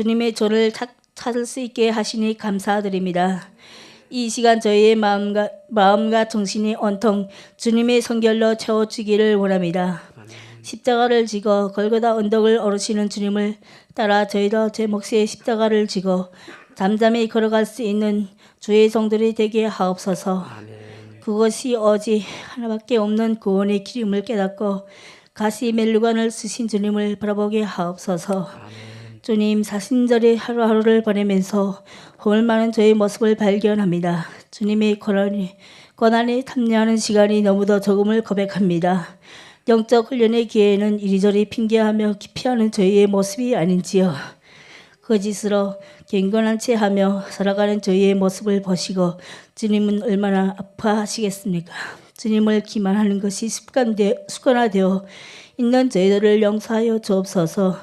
주님의 조를 찾을 수 있게 하시니 감사드립니다. 이 시간 저희의 마음과 정신이 온통 주님의 성결로 채워지기를 원합니다. 십자가를 지고 골고다 언덕을 오르시는 주님을 따라 저희도 제 몫의 십자가를 지고 잠잠히 걸어갈 수 있는 주의 성들이 되게 하옵소서. 그것이 오직 하나밖에 없는 구원의 길임을 깨닫고 가시 멜루관을 쓰신 주님을 바라보게 하옵소서. 주님, 사순절의 하루하루를 보내면서 홀 많은 저의 모습을 발견합니다. 주님의 고난에 탐내하는 시간이 너무도 적음을 고백합니다. 영적 훈련의 기회에는 이리저리 핑계하며 기피하는 저희의 모습이 아닌지요. 거짓으로 경건한 채 하며 살아가는 저희의 모습을 보시고 주님은 얼마나 아파하시겠습니까? 주님을 기만하는 것이 습관화되어 있는 저희들을 용서하여 주옵소서.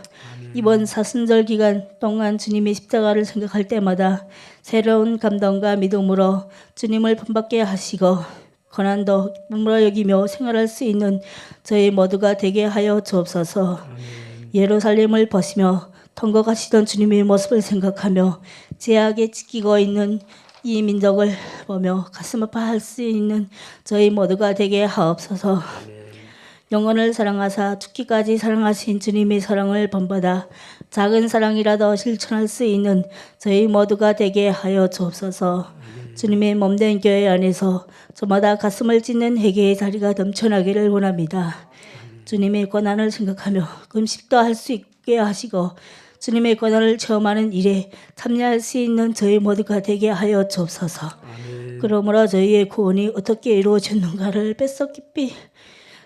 이번 사순절 기간 동안 주님의 십자가를 생각할 때마다 새로운 감동과 믿음으로 주님을 본받게 하시고 고난도 기쁨으로 여기며 생활할 수 있는 저희 모두가 되게 하여 주옵소서. 예루살렘을 보시며 통곡하시던 주님의 모습을 생각하며 제약에 지키고 있는 이 민족을 보며 가슴 아파할 수 있는 저희 모두가 되게 하옵소서. 영혼을 사랑하사 죽기까지 사랑하신 주님의 사랑을 본받아 작은 사랑이라도 실천할 수 있는 저희 모두가 되게 하여 주옵소서. 주님의 몸된 교회 안에서 저마다 가슴을 찢는 회개의 자리가 넘쳐나기를 원합니다. 주님의 고난을 생각하며 금식도 할 수 있게 하시고 주님의 고난을 체험하는 일에 참여할 수 있는 저희 모두가 되게 하여 주옵소서. 그러므로 저희의 구원이 어떻게 이루어졌는가를 뱃속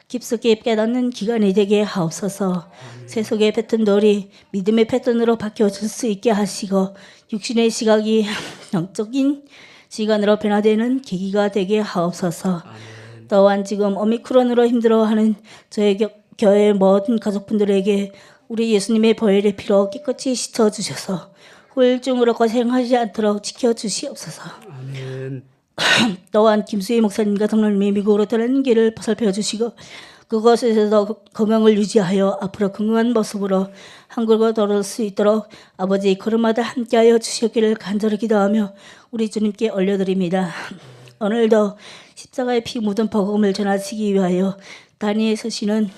깊숙이 깨닫는 기간이 되게 하옵소서. 세속의 패턴들이 믿음의 패턴으로 바뀌어질 수 있게 하시고 육신의 시각이 영적인 시간으로 변화되는 계기가 되게 하옵소서. 또한 지금 오미크론으로 힘들어하는 저희 교회 모든 가족분들에게 우리 예수님의 보혈의 피로 깨끗이 씻어주셔서 후유증으로 고생하지 않도록 지켜주시옵소서. 아멘. 또한 김수희 목사님과 동료님이 미국으로 떠나는 길을 살펴주시고 그곳에서도 건강을 유지하여 앞으로 건강한 모습으로 한국으로 돌아올 수 있도록 아버지 걸음마다 함께하여 주시기를 간절히 기도하며 우리 주님께 올려드립니다. 오늘도 십자가의 피 묻은 복음을 전하시기 위하여 단위에 서시는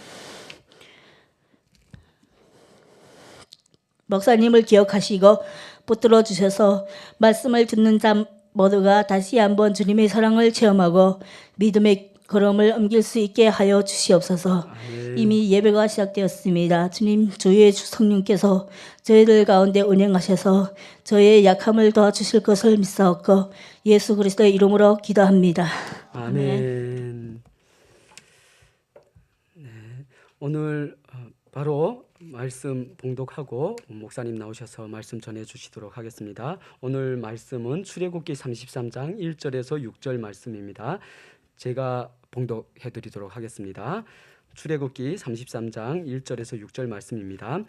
목사님을 기억하시고 붙들어 주셔서 말씀을 듣는 자 모두가 다시 한번 주님의 사랑을 체험하고 믿음의 걸음을 옮길 수 있게 하여 주시옵소서. 이미 예배가 시작되었습니다. 주님, 주의 성령께서 저희들 가운데 운행하셔서 저희의 약함을 도와주실 것을 믿사옵고 예수 그리스도의 이름으로 기도합니다. 아멘. 네, 오늘 바로 말씀 봉독하고 목사님 나오셔서 말씀 전해주시도록 하겠습니다. 오늘 말씀은 출애굽기 33장 1절에서 6절 말씀입니다. 제가 봉독해드리도록 하겠습니다. 출애굽기 33장 1절에서 6절 말씀입니다.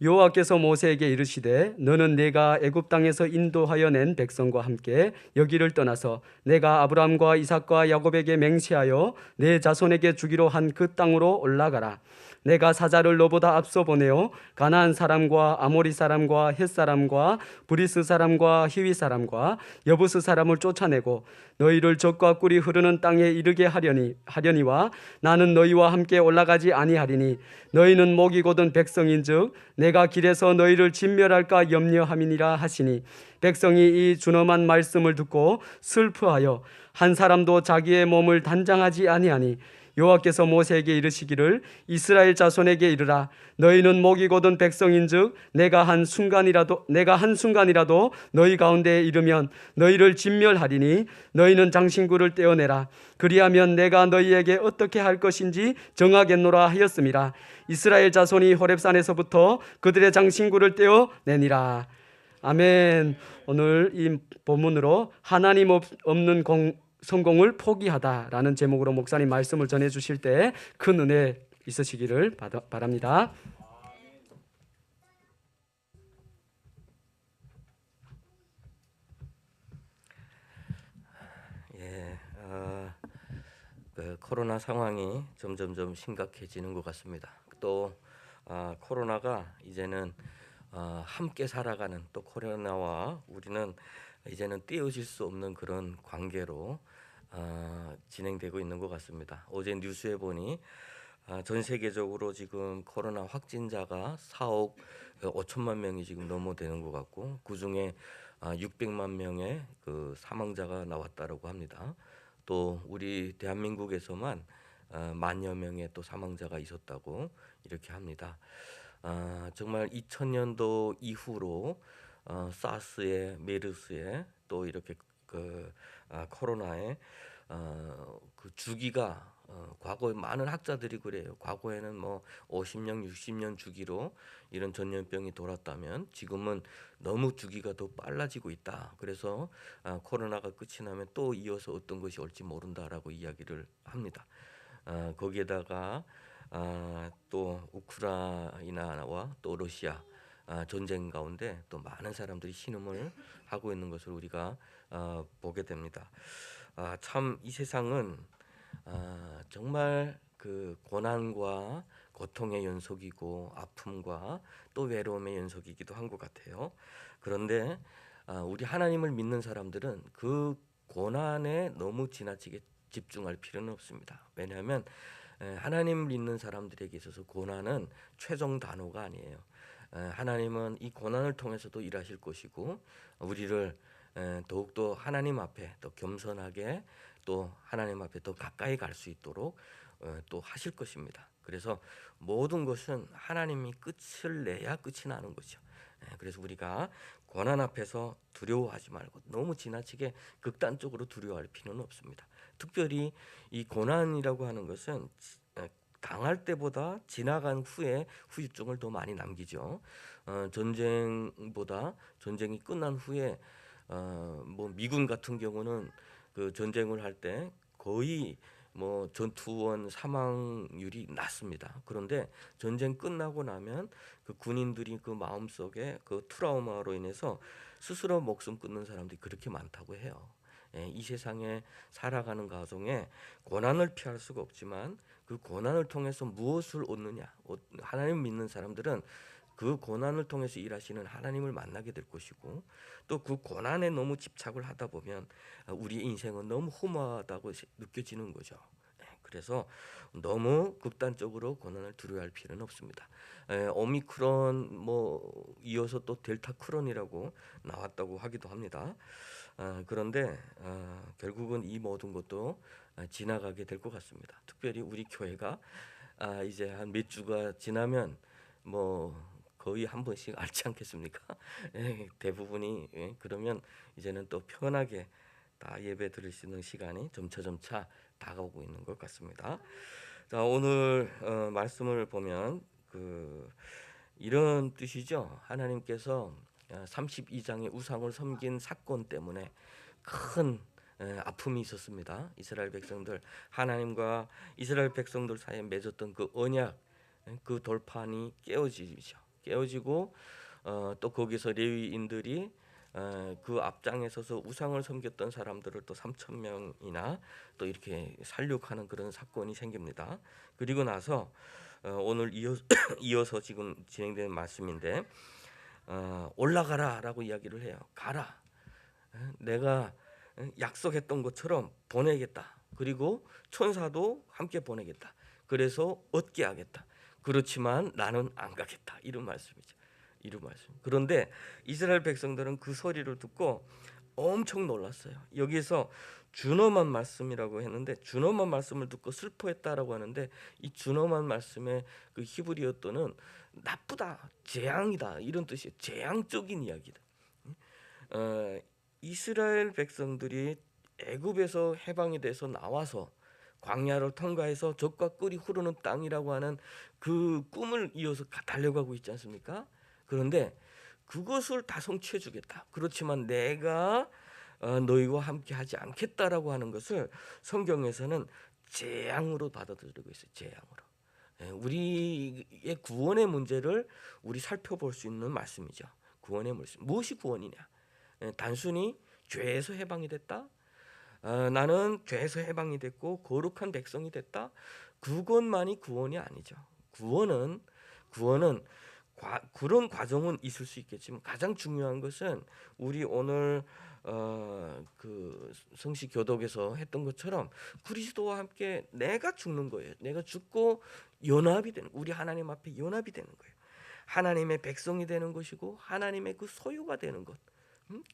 여호와께서 모세에게 이르시되 너는 내가 애굽 땅에서 인도하여 낸 백성과 함께 여기를 떠나서 내가 아브라함과 이삭과 야곱에게 맹세하여 내 자손에게 주기로 한 그 땅으로 올라가라. 내가 사자를 너보다 앞서 보내어 가나안 사람과 아모리 사람과 헷 사람과 브리스 사람과 히위 사람과 여부스 사람을 쫓아내고 너희를 젖과 꿀이 흐르는 땅에 이르게 하려니와 나는 너희와 함께 올라가지 아니하리니 너희는 목이 곧은 백성인즉 내가 길에서 너희를 진멸할까 염려함이니라 하시니 백성이 이 준엄한 말씀을 듣고 슬퍼하여 한 사람도 자기의 몸을 단장하지 아니하니 여호와께서 모세에게 이르시기를 이스라엘 자손에게 이르라. 너희는 목이 곧은 백성인즉 내가 한 순간이라도 너희 가운데에 이르면 너희를 진멸하리니 너희는 장신구를 떼어내라. 그리하면 내가 너희에게 어떻게 할 것인지 정하겠노라 하였음이라. 이스라엘 자손이 호렙산에서부터 그들의 장신구를 떼어내니라. 아멘. 오늘 이 본문으로 하나님 없는 성공을 포기하다라는 제목으로 목사님 말씀을 전해주실 때 큰 은혜 있으시기를 바랍니다. 코로나 상황이 점점 심각해지는 것 같습니다. 또 코로나가 이제는 함께 살아가는 또 코로나와 우리는 이제는 떼어질 수 없는 그런 관계로 진행되고 있는 것 같습니다. 어제 뉴스에 보니 전 세계적으로 지금 코로나 확진자가 4억 5천만 명이 지금 넘어되는 것 같고 그 중에 600만 명의 그 사망자가 나왔다고 합니다. 또 우리 대한민국에서만 만여 명의 또 사망자가 있었다고 이렇게 합니다. 정말 2000년도 이후로 사스에 메르스에 또 이렇게 코로나에 그 주기가 과거에 많은 학자들이 그래요. 과거에는 뭐 50년, 60년 주기로 이런 전염병이 돌았다면 지금은 너무 주기가 더 빨라지고 있다. 그래서 코로나가 끝이 나면 또 이어서 어떤 것이 올지 모른다라고 이야기를 합니다. 거기에다가 또 우크라이나와 또 러시아 전쟁 가운데 또 많은 사람들이 신음을 하고 있는 것을 우리가 보게 됩니다. 참 이 세상은 정말 그 고난과 고통의 연속이고 아픔과 또 외로움의 연속이기도 한 것 같아요. 그런데 우리 하나님을 믿는 사람들은 그 고난에 너무 지나치게 집중할 필요는 없습니다. 왜냐하면 하나님 믿는 사람들에게 있어서 고난은 최종 단어가 아니에요. 하나님은 이 고난을 통해서도 일하실 것이고 우리를 더욱더 하나님 앞에 더 겸손하게 또 하나님 앞에 더 가까이 갈 수 있도록 또 하실 것입니다. 그래서 모든 것은 하나님이 끝을 내야 끝이 나는 거죠. 그래서 우리가 고난 앞에서 두려워하지 말고 너무 지나치게 극단적으로 두려워할 필요는 없습니다. 특별히 이 고난이라고 하는 것은 당할 때보다 지나간 후에 후유증을 더 많이 남기죠. 전쟁보다 전쟁이 끝난 후에 뭐 미군 같은 경우는 그 전쟁을 할 때 거의 뭐 전투원 사망률이 낮습니다. 그런데 전쟁 끝나고 나면 그 군인들이 그 마음속에 그 트라우마로 인해서 스스로 목숨 끊는 사람들이 그렇게 많다고 해요. 이 세상에 살아가는 가정에 고난을 피할 수가 없지만 그 고난을 통해서 무엇을 얻느냐? 하나님 믿는 사람들은 그 고난을 통해서 일하시는 하나님을 만나게 될 것이고 또 그 고난에 너무 집착을 하다 보면 우리 인생은 너무 허무하다고 느껴지는 거죠. 그래서 너무 극단적으로 고난을 두려워할 필요는 없습니다. 오미크론 뭐 이어서 또 델타 크론이라고 나왔다고 하기도 합니다. 그런데 결국은 이 모든 것도 지나가게 될 것 같습니다. 특별히 우리 교회가 이제 한 몇 주가 지나면 뭐 거의 한 번씩 앓지 않겠습니까? 대부분이 그러면 이제는 또 편하게 다 예배 드릴 수 있는 시간이 점차 다가오고 있는 것 같습니다. 자, 오늘 말씀을 보면 이런 뜻이죠. 하나님께서 32장의 우상을 섬긴 사건 때문에 큰 아픔이 있었습니다. 이스라엘 백성들 하나님과 이스라엘 백성들 사이에 맺었던 그 언약 그 돌판이 깨어지고 또 거기서 레위인들이 그 앞장에 서서 우상을 섬겼던 사람들을 또 3천 명이나 또 이렇게 살육하는 그런 사건이 생깁니다. 그리고 나서 오늘 이어서 지금 진행되는 말씀인데 올라가라라고 이야기를 해요. 가라. 내가 약속했던 것처럼 보내겠다. 그리고 천사도 함께 보내겠다. 그래서 얻게 하겠다. 그렇지만 나는 안 가겠다. 이런 말씀이죠. 이런 말씀. 그런데 이스라엘 백성들은 그 소리를 듣고 엄청 놀랐어요. 여기서 준엄한 말씀이라고 했는데 준엄한 말씀을 듣고 슬퍼했다라고 하는데 이 준엄한 말씀의 그 히브리어도는 나쁘다, 재앙이다 이런 뜻이에요. 재앙적인 이야기다. 이스라엘 백성들이 애굽에서 해방이 돼서 나와서 광야를 통과해서 젖과 꿀이 흐르는 땅이라고 하는 그 꿈을 이어서 달려가고 있지 않습니까? 그런데 그것을 다 성취해 주겠다. 그렇지만 내가 너희와 함께 하지 않겠다라고 하는 것을 성경에서는 재앙으로 받아들이고 있어요. 재앙으로. 우리의 구원의 문제를 우리 살펴볼 수 있는 말씀이죠. 구원의 말씀. 무엇이 구원이냐? 단순히 죄에서 해방이 됐다. 나는 죄에서 해방이 됐고 거룩한 백성이 됐다. 그것만이 구원이 아니죠. 구원은 그런 과정은 있을 수 있겠지만 가장 중요한 것은 우리 오늘 그 성시 교독에서 했던 것처럼 그리스도와 함께 내가 죽는 거예요. 내가 죽고 연합이 되는, 우리 하나님 앞에 연합이 되는 거예요. 하나님의 백성이 되는 것이고 하나님의 그 소유가 되는 것.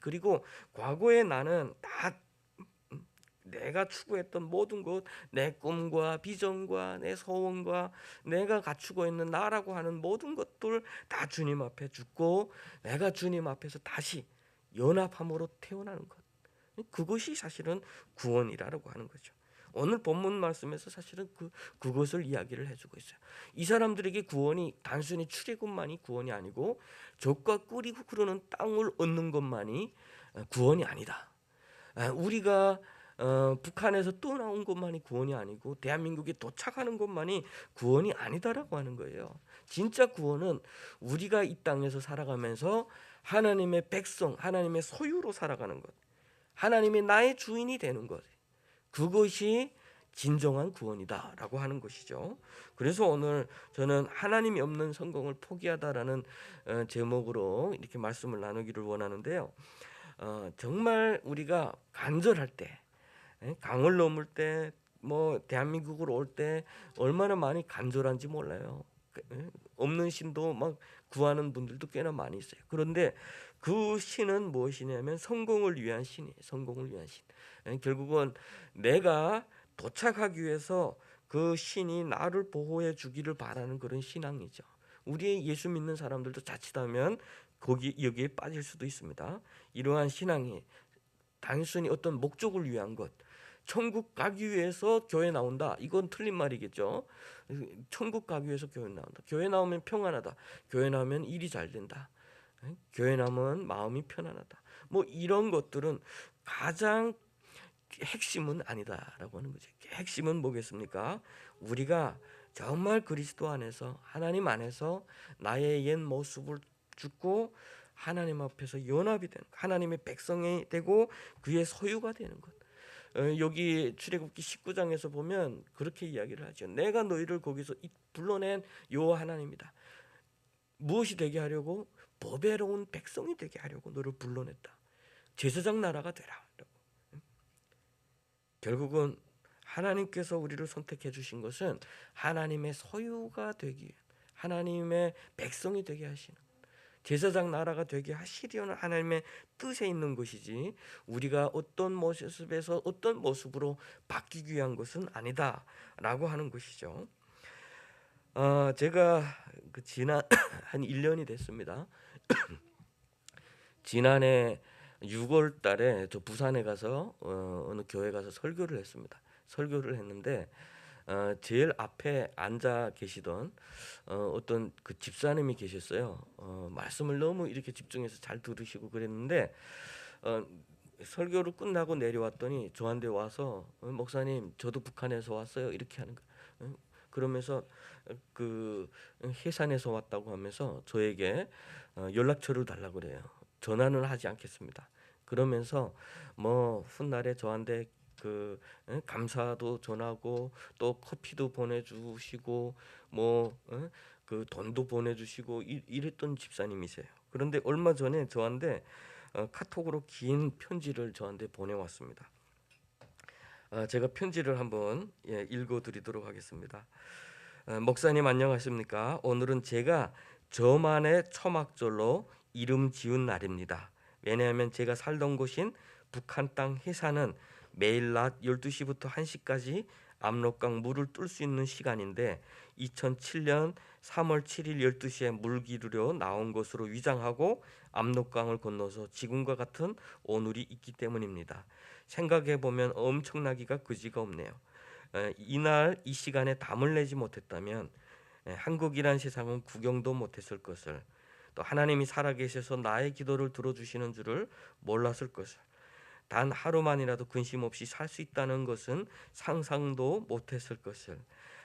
그리고 과거에 나는 다 내가 추구했던 모든 것, 내 꿈과 비전과 내 소원과 내가 갖추고 있는 나라고 하는 모든 것들 다 주님 앞에 죽고 내가 주님 앞에서 다시 연합함으로 태어나는 것. 그것이 사실은 구원이라고 하는 거죠. 오늘 본문 말씀에서 사실은 그것을 이야기를 해주고 있어요. 이 사람들에게 구원이 단순히 출애굽만이 구원이 아니고 젖과 꿀이 흐르는 땅을 얻는 것만이 구원이 아니다. 우리가 북한에서 떠나온 것만이 구원이 아니고 대한민국에 도착하는 것만이 구원이 아니다라고 하는 거예요. 진짜 구원은 우리가 이 땅에서 살아가면서 하나님의 백성, 하나님의 소유로 살아가는 것, 하나님의 나의 주인이 되는 것, 그것이 진정한 구원이다라고 하는 것이죠. 그래서 오늘 저는 하나님이 없는 성공을 포기하다라는 제목으로 이렇게 말씀을 나누기를 원하는데요. 정말 우리가 간절할 때, 강을 넘을 때, 뭐 대한민국으로 올 때 얼마나 많이 간절한지 몰라요. 없는 신도 막 구하는 분들도 꽤나 많이 있어요. 그런데 그 신은 무엇이냐면 성공을 위한 신이에요. 성공을 위한 신. 결국은 내가 도착하기 위해서 그 신이 나를 보호해 주기를 바라는 그런 신앙이죠. 우리 예수 믿는 사람들도 자칫하면 여기에 빠질 수도 있습니다. 이러한 신앙이 단순히 어떤 목적을 위한 것, 천국 가기 위해서 교회 나온다, 이건 틀린 말이겠죠. 천국 가기 위해서 교회 나온다, 교회 나오면 평안하다, 교회 나오면 일이 잘 된다, 교회 나오면 마음이 편안하다, 뭐 이런 것들은 가장 핵심은 아니다라고 하는 거죠. 핵심은 뭐겠습니까? 우리가 정말 그리스도 안에서, 하나님 안에서 나의 옛 모습을 죽고 하나님 앞에서 연합이 되는, 하나님의 백성이 되고 그의 소유가 되는 것. 여기 출애굽기 19장에서 보면 그렇게 이야기를 하죠. 내가 너희를 거기서 불러낸 여호와 하나님이다. 무엇이 되게 하려고? 보배로운 백성이 되게 하려고 너를 불러냈다. 제사장 나라가 되라. 결국은 하나님께서 우리를 선택해 주신 것은 하나님의 소유가 되기, 하나님의 백성이 되게 하시는, 제사장 나라가 되게 하시려는 하나님의 뜻에 있는 것이지 우리가 어떤 모습에서 어떤 모습으로 바뀌기 위한 것은 아니다라고 하는 것이죠. 제가 지난 한 1년이 됐습니다. 지난해 6월 달에 저 부산에 가서 어느 교회 가서 설교를 했습니다. 설교를 했는데 제일 앞에 앉아 계시던 어떤 그 집사님이 계셨어요. 말씀을 너무 이렇게 집중해서 잘 들으시고 그랬는데 설교를 끝나고 내려왔더니 저한테 와서 목사님, 저도 북한에서 왔어요, 이렇게 하는 거예요. 그러면서 그 해산에서 왔다고 하면서 저에게 연락처를 달라고 그래요. 전화는 하지 않겠습니다. 그러면서 뭐 훗날에 저한테 그 감사도 전하고 또 커피도 보내주시고 뭐 그 돈도 보내주시고 이랬던 집사님이세요. 그런데 얼마 전에 저한테 카톡으로 긴 편지를 저한테 보내왔습니다. 제가 편지를 한번 읽어드리도록 하겠습니다. 목사님 안녕하십니까? 오늘은 제가 저만의 초막절로 이름 지은 날입니다. 왜냐하면 제가 살던 곳인 북한 땅 해산은 매일 낮 12시부터 1시까지 압록강 물을 뚫을 수 있는 시간인데 2007년 3월 7일 12시에 물 기르려 나온 것으로 위장하고 압록강을 건너서 지금과 같은 오늘이 있기 때문입니다. 생각해보면 엄청나기가 그지가 없네요. 이날 이 시간에 담을 내지 못했다면 한국이란 세상은 구경도 못했을 것을, 또 하나님이 살아계셔서 나의 기도를 들어주시는 줄을 몰랐을 것을, 단 하루만이라도 근심 없이 살 수 있다는 것은 상상도 못했을 것을,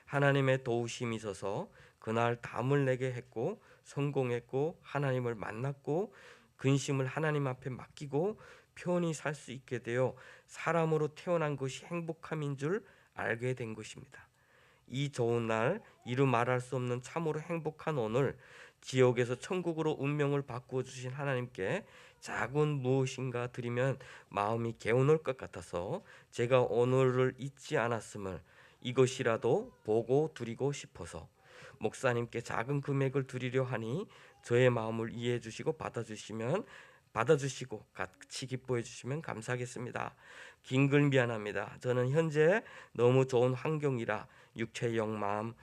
하나님의 도우심이 있어서 그날 담을 내게 했고 성공했고 하나님을 만났고 근심을 하나님 앞에 맡기고 편히 살 수 있게 되어 사람으로 태어난 것이 행복함인 줄 알게 된 것입니다. 이 좋은 날, 이루 말할 수 없는 참으로 행복한 오늘, 지옥에서 천국으로 운명을 바꾸어 주신 하나님께 작은 무엇인가 드리면 마음이 개운할 것 같아서 제가 오늘을 잊지 않았음을 이것이라도 보고 드리고 싶어서 목사님께 작은 금액을 드리려 하니 저의 마음을 이해해 주시고 받아주시고 같이 기뻐해 주시면 감사하겠습니다. 긴 글 미안합니다. 저는 현재 너무 좋은 환경이라 육체적 마음,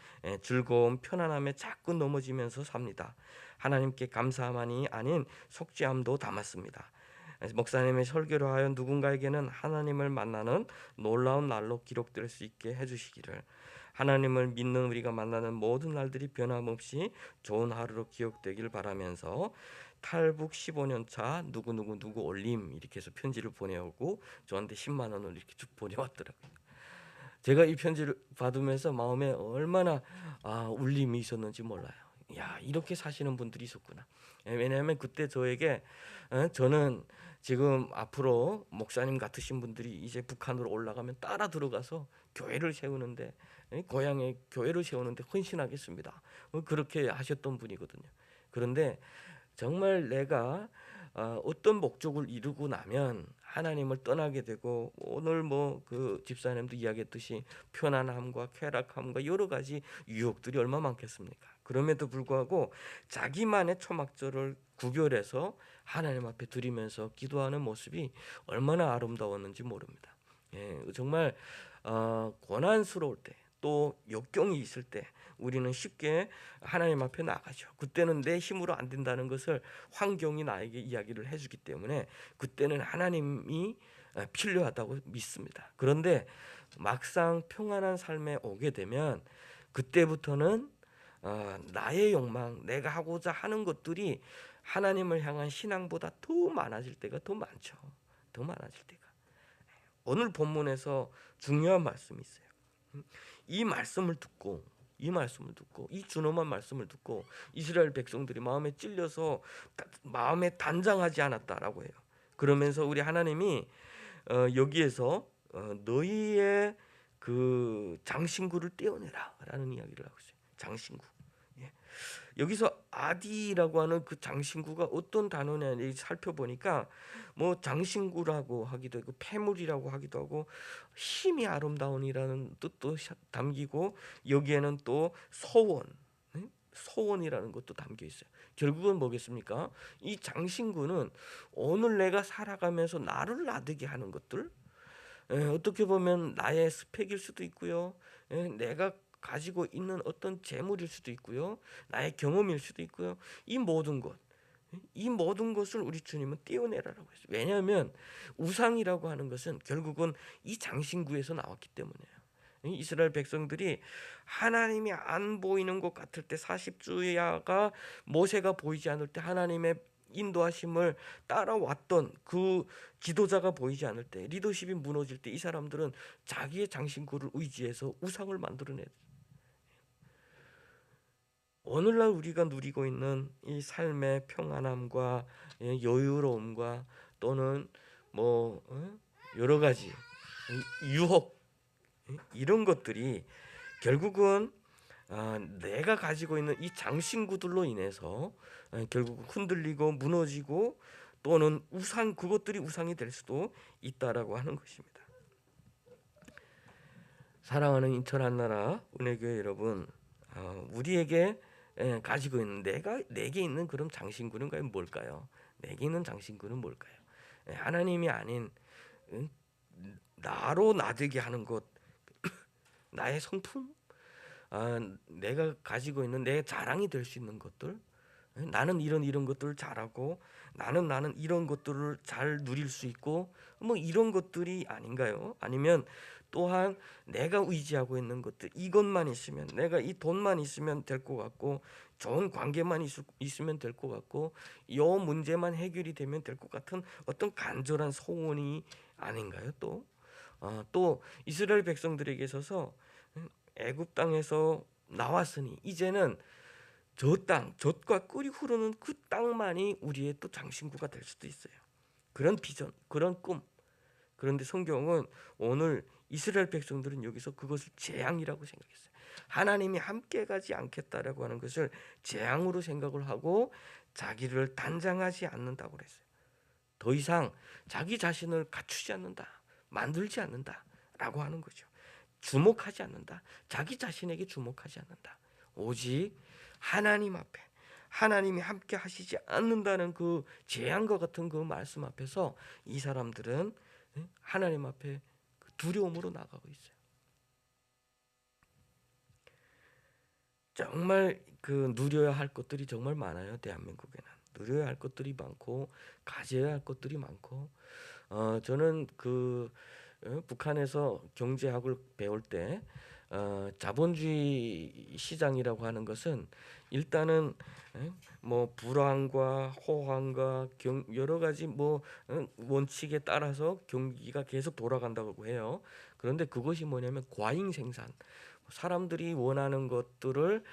즐거움, 편안함에 자꾸 넘어지면서 삽니다. 하나님께 감사함이 아닌 속죄함도 담았습니다. 목사님의 설교를 하여 누군가에게는 하나님을 만나는 놀라운 날로 기록될 수 있게 해주시기를, 하나님을 믿는 우리가 만나는 모든 날들이 변함없이 좋은 하루로 기억되길 바라면서 탈북 15년 차 누구 올림 이렇게 해서 편지를 보내오고 저한테 10만 원을 이렇게 쭉 보내왔더라고요. 제가 이 편지를 받으면서 마음에 얼마나 울림이 있었는지 몰라요. 야, 이렇게 사시는 분들이 있었구나. 왜냐하면 그때 저에게 저는 지금 앞으로 목사님 같으신 분들이 이제 북한으로 올라가면 따라 들어가서 교회를 세우는데, 고향에 교회를 세우는데 헌신하겠습니다. 그렇게 하셨던 분이거든요. 그런데 정말 내가 어떤 목적을 이루고 나면 하나님을 떠나게 되고, 오늘 뭐 그 집사님도 이야기했듯이 편안함과 쾌락함과 여러 가지 유혹들이 얼마 많겠습니까? 그럼에도 불구하고 자기만의 초막절을 구별해서 하나님 앞에 드리면서 기도하는 모습이 얼마나 아름다웠는지 모릅니다. 정말 고난스러울 때, 또 역경이 있을 때 우리는 쉽게 하나님 앞에 나가죠. 그때는 내 힘으로 안 된다는 것을 환경이 나에게 이야기를 해주기 때문에 그때는 하나님이 필요하다고 믿습니다. 그런데 막상 평안한 삶에 오게 되면 그때부터는 나의 욕망, 내가 하고자 하는 것들이 하나님을 향한 신앙보다 더 많아질 때가 더 많죠. 더 많아질 때가. 오늘 본문에서 중요한 말씀이 있어요. 이 말씀을 듣고 이 준엄한 말씀을 듣고 이스라엘 백성들이 마음에 찔려서 마음에 단장하지 않았다라고 해요. 그러면서 우리 하나님이 여기에서 너희의 그 장신구를 떼어내라라는 이야기를 하고 있어요. 장신구. 여기서 아디라고 하는 그 장신구가 어떤 단어냐 살펴보니까 뭐 장신구라고 하기도 하고 폐물이라고 하기도 하고 힘이 아름다운이라는 뜻도 담기고, 여기에는 또 소원이라는 것도 담겨 있어요. 결국은 뭐겠습니까? 이 장신구는 오늘 내가 살아가면서 나를 나대게 하는 것들, 어떻게 보면 나의 스펙일 수도 있고요, 내가 가지고 있는 어떤 재물일 수도 있고요, 나의 경험일 수도 있고요. 이 모든 것을 우리 주님은 떼어내라라고 했어요. 왜냐하면 우상이라고 하는 것은 결국은 이 장신구에서 나왔기 때문이에요. 이스라엘 백성들이 하나님이 안 보이는 것 같을 때, 40주야가 모세가 보이지 않을 때 하나님의 인도하심을 따라왔던 그 지도자가 보이지 않을 때, 리더십이 무너질 때 이 사람들은 자기의 장신구를 의지해서 우상을 만들어내요. 오늘날 우리가 누리고 있는 이 삶의 평안함과 여유로움과 또는 뭐 여러 가지 유혹, 이런 것들이 결국은 내가 가지고 있는 이 장신구들로 인해서 결국 흔들리고 무너지고, 또는 그것들이 우상이 될 수도 있다라고 하는 것입니다. 사랑하는 인천 한나라 은혜교회 여러분, 우리에게 가지고 있는 내게 있는 그런 장신구는 과연 뭘까요? 내게 있는 장신구는 뭘까요? 하나님이 아닌 나로 나되게 하는 것, 나의 성품, 내가 가지고 있는 내 자랑이 될 수 있는 것들, 나는 이런 것들을 잘하고 나는 이런 것들을 잘 누릴 수 있고, 뭐 이런 것들이 아닌가요? 아니면 또한 내가 의지하고 있는 것들, 이것만 있으면, 내가 이 돈만 있으면 될 것 같고, 좋은 관계만 있으면 될 것 같고, 이 문제만 해결이 되면 될 것 같은 어떤 간절한 소원이 아닌가요? 또 이스라엘 백성들에게 있어서 애굽 땅에서 나왔으니 이제는 저 땅, 젖과 꿀이 흐르는 그 땅만이 우리의 또 장신구가 될 수도 있어요. 그런 비전, 그런 꿈, 그런데 성경은 오늘 이스라엘 백성들은 여기서 그것을 재앙이라고 생각했어요. 하나님이 함께 가지 않겠다라고 하는 것을 재앙으로 생각을 하고 자기를 단장하지 않는다고 그랬어요. 더 이상 자기 자신을 갖추지 않는다, 만들지 않는다라고 하는 거죠. 주목하지 않는다, 자기 자신에게 주목하지 않는다. 오직 하나님 앞에, 하나님이 함께 하시지 않는다는 그 재앙과 같은 그 말씀 앞에서 이 사람들은 하나님 앞에 두려움으로 나가고 있어요. 정말 그 누려야 할 것들이 정말 많아요. 대한민국에는 누려야 할 것들이 많고 가져야 할 것들이 많고 저는 북한에서 경제학을 배울 때 자본주의 시장이라고 하는 것은 일단은 뭐 불황과 호황과 여러 가지 원칙에 따라서 경기가 계속 돌아간다고 해요. 그런데 그것이 뭐냐면 과잉 생산, 사람들이 원하는 것들을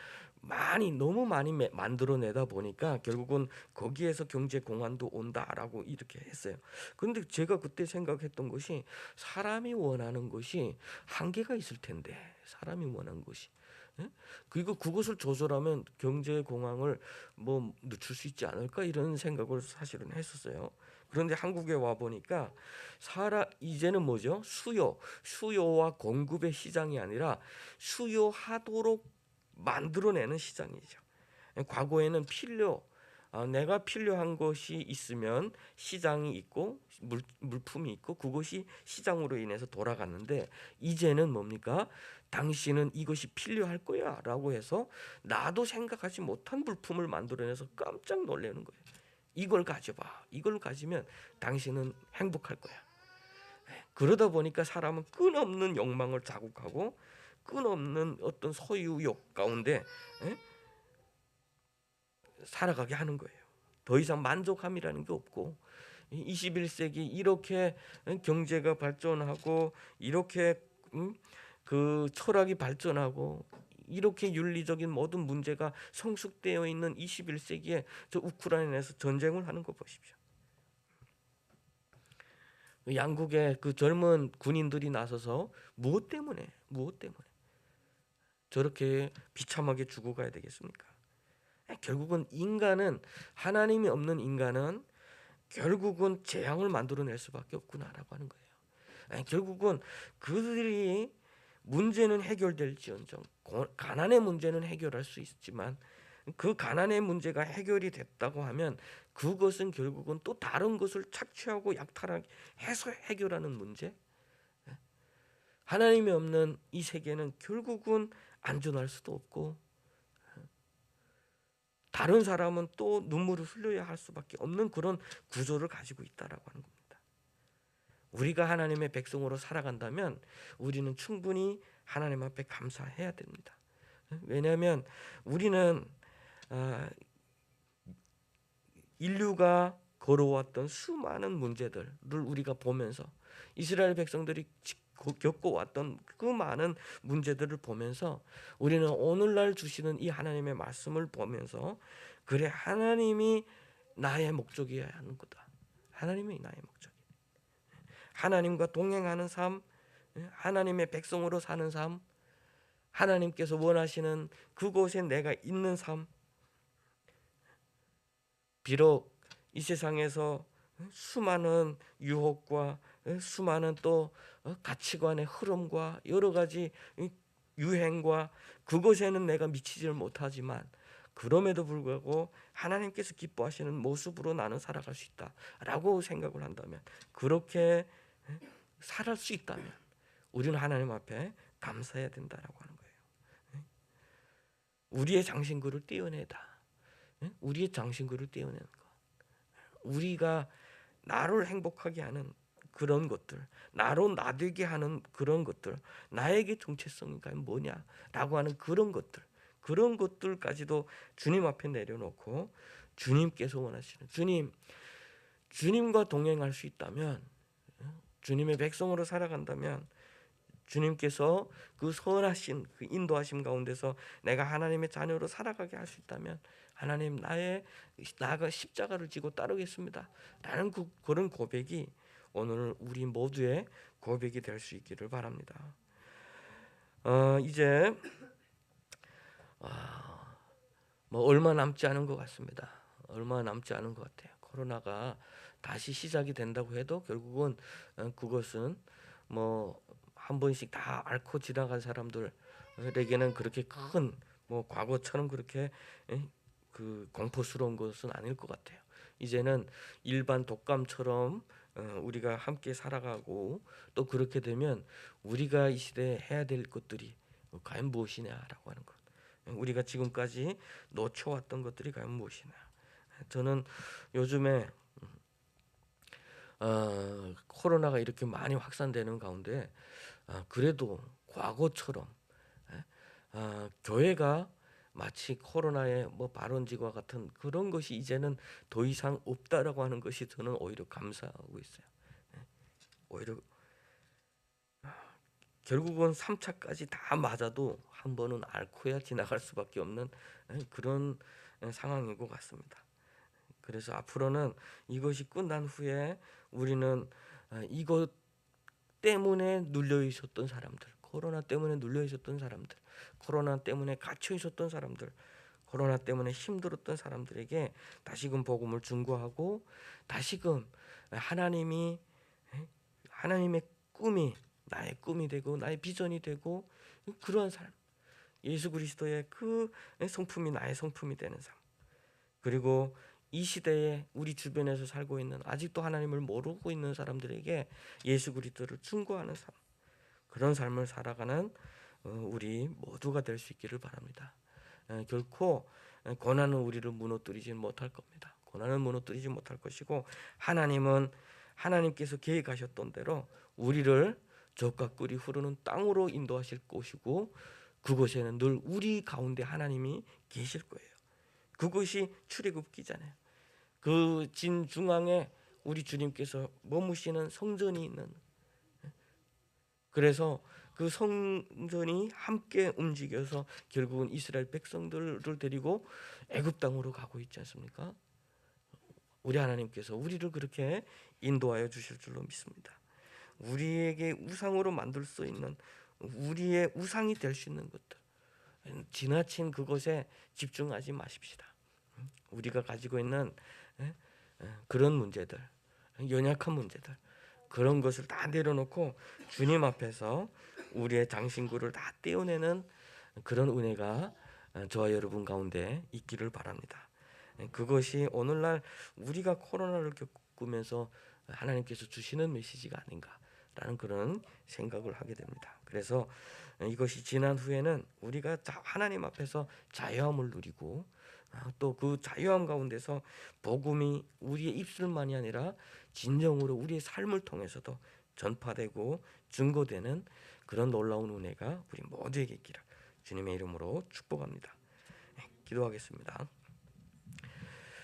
너무 많이 만들어내다 보니까 결국은 거기에서 경제 공황도 온다라고 이렇게 했어요. 그런데 제가 그때 생각했던 것이 사람이 원하는 것이 한계가 있을 텐데, 사람이 원하는 것이 그리고 그것을 조절하면 경제 공황을 늦출 수 있지 않을까 이런 생각을 사실은 했었어요. 그런데 한국에 와 보니까 이제는 뭐죠? 수요와 공급의 시장이 아니라 수요하도록 만들어내는 시장이죠. 과거에는 내가 필요한 것이 있으면 시장이 있고 물품이 있고 그것이 시장으로 인해서 돌아갔는데, 이제는 뭡니까? 당신은 이것이 필요할 거야 라고 해서 나도 생각하지 못한 물품을 만들어내서 깜짝 놀라는 거예요. 이걸 가져봐. 이걸 가지면 당신은 행복할 거야. 그러다 보니까 사람은 끊없는 욕망을 자극하고 끊없는 어떤 소유욕 가운데 살아가게 하는 거예요. 더 이상 만족함이라는 게 없고, 21세기 이렇게 경제가 발전하고 이렇게 그 철학이 발전하고 이렇게 윤리적인 모든 문제가 성숙되어 있는 21세기에 저 우크라이나에서 전쟁을 하는 거 보십시오. 양국의 그 젊은 군인들이 나서서 무엇 때문에 저렇게 비참하게 죽어가야 되겠습니까? 결국은 하나님이 없는 인간은 결국은 재앙을 만들어낼 수밖에 없구나라고 하는 거예요. 결국은 그들이 문제는 해결될지언정 가난의 문제는 해결할 수 있지만 그 가난의 문제가 해결이 됐다고 하면 그것은 결국은 또 다른 것을 착취하고 약탈하게 해서 해결하는 문제. 하나님이 없는 이 세계는 결국은 안전할 수도 없고 다른 사람은 또 눈물을 흘려야 할 수밖에 없는 그런 구조를 가지고 있다라고 하는 겁니다. 우리가 하나님의 백성으로 살아간다면 우리는 충분히 하나님 앞에 감사해야 됩니다. 왜냐하면 우리는 인류가 걸어왔던 수많은 문제들을 우리가 보면서 이스라엘 백성들이 겪어왔던 그 많은 문제들을 보면서 우리는 오늘날 주시는 이 하나님의 말씀을 보면서 그래, 하나님이 나의 목적이어야 하는 거다. 하나님이 나의 목적. 하나님과 동행하는 삶, 하나님의 백성으로 사는 삶, 하나님께서 원하시는 그곳에 내가 있는 삶. 비록 이 세상에서 수많은 유혹과 수많은 또 가치관의 흐름과 여러 가지 유행과 그것에는 내가 미치지를 못하지만 그럼에도 불구하고 하나님께서 기뻐하시는 모습으로 나는 살아갈 수 있다라고 생각을 한다면, 그렇게 살아갈 수 있다면 우리는 하나님 앞에 감사해야 된다라고 하는 거예요. 우리의 장신구를 떼어내다. 우리의 장신구를 떼어내는 것. 우리가 나를 행복하게 하는 그런 것들, 나로 나되게 하는 그런 것들, 나에게 정체성이 뭐냐라고 하는 그런 것들까지도 주님 앞에 내려놓고 주님께서 원하시는 주님과 동행할 수 있다면, 주님의 백성으로 살아간다면 주님께서 그 선하신 그 인도하심 가운데서 내가 하나님의 자녀로 살아가게 할 수 있다면, 하나님 나가 십자가를 지고 따르겠습니다 라는 그런 고백이 오늘 우리 모두의 고백이 될 수 있기를 바랍니다. 이제 뭐 얼마 남지 않은 것 같습니다. 얼마 남지 않은 것 같아요. 코로나가 다시 시작이 된다고 해도 결국은 그것은 뭐 한 번씩 다 앓고 지나간 사람들에게는 그렇게 큰 뭐 과거처럼 그렇게 그 공포스러운 것은 아닐 것 같아요. 이제는 일반 독감처럼 우리가 함께 살아가고 또 그렇게 되면 우리가 이 시대에 해야 될 것들이 과연 무엇이냐라고 하는 것. 우리가 지금까지 놓쳐왔던 것들이 과연 무엇이냐. 저는 요즘에 코로나가 이렇게 많이 확산되는 가운데 그래도 과거처럼 교회가 마치 코로나의 뭐 발원지와 같은 그런 것이 이제는 더 이상 없다라고 하는 것이 저는 오히려 감사하고 있어요. 오히려 결국은 3차까지 다 맞아도 한 번은 앓고야 지나갈 수밖에 없는 그런 상황인 것 같습니다. 그래서 앞으로는 이것이 끝난 후에 우리는 이것 때문에 눌려 있었던 사람들, 코로나 때문에 눌려 있었던 사람들, 코로나 때문에 갇혀 있었던 사람들, 코로나 때문에 힘들었던 사람들에게 다시금 복음을 증거하고 다시금 하나님의 꿈이 나의 꿈이 되고 나의 비전이 되고 그러한 삶, 예수 그리스도의 그 성품이 나의 성품이 되는 삶, 그리고 이 시대에 우리 주변에서 살고 있는 아직도 하나님을 모르고 있는 사람들에게 예수 그리스도를 증거하는 삶, 그런 삶을 살아가는 우리 모두가 될 수 있기를 바랍니다. 결코 고난은 우리를 무너뜨리지 못할 겁니다. 고난은 무너뜨리지 못할 것이고 하나님은 하나님께서 계획하셨던 대로 우리를 젖과 꿀이 흐르는 땅으로 인도하실 것이고 그곳에는 늘 우리 가운데 하나님이 계실 거예요. 그것이 출애굽기잖아요. 그 진중앙에 우리 주님께서 머무시는 성전이 있는, 그래서 그 성전이 함께 움직여서 결국은 이스라엘 백성들을 데리고 애굽 땅으로 가고 있지 않습니까? 우리 하나님께서 우리를 그렇게 인도하여 주실 줄로 믿습니다. 우리에게 우상으로 만들 수 있는, 우리의 우상이 될 수 있는 것들, 지나친 그것에 집중하지 마십시다. 우리가 가지고 있는 그런 문제들, 연약한 문제들, 그런 것을 다 내려놓고 주님 앞에서 우리의 장신구를 다 떼어내는 그런 은혜가 저와 여러분 가운데 있기를 바랍니다. 그것이 오늘날 우리가 코로나를 겪으면서 하나님께서 주시는 메시지가 아닌가라는 그런 생각을 하게 됩니다. 그래서 이것이 지난 후에는 우리가 하나님 앞에서 자유함을 누리고 또 그 자유함 가운데서 복음이 우리의 입술만이 아니라 진정으로 우리의 삶을 통해서도 전파되고 증거되는 그런 놀라운 은혜가 우리 모두에게 있기를 주님의 이름으로 축복합니다. 기도하겠습니다.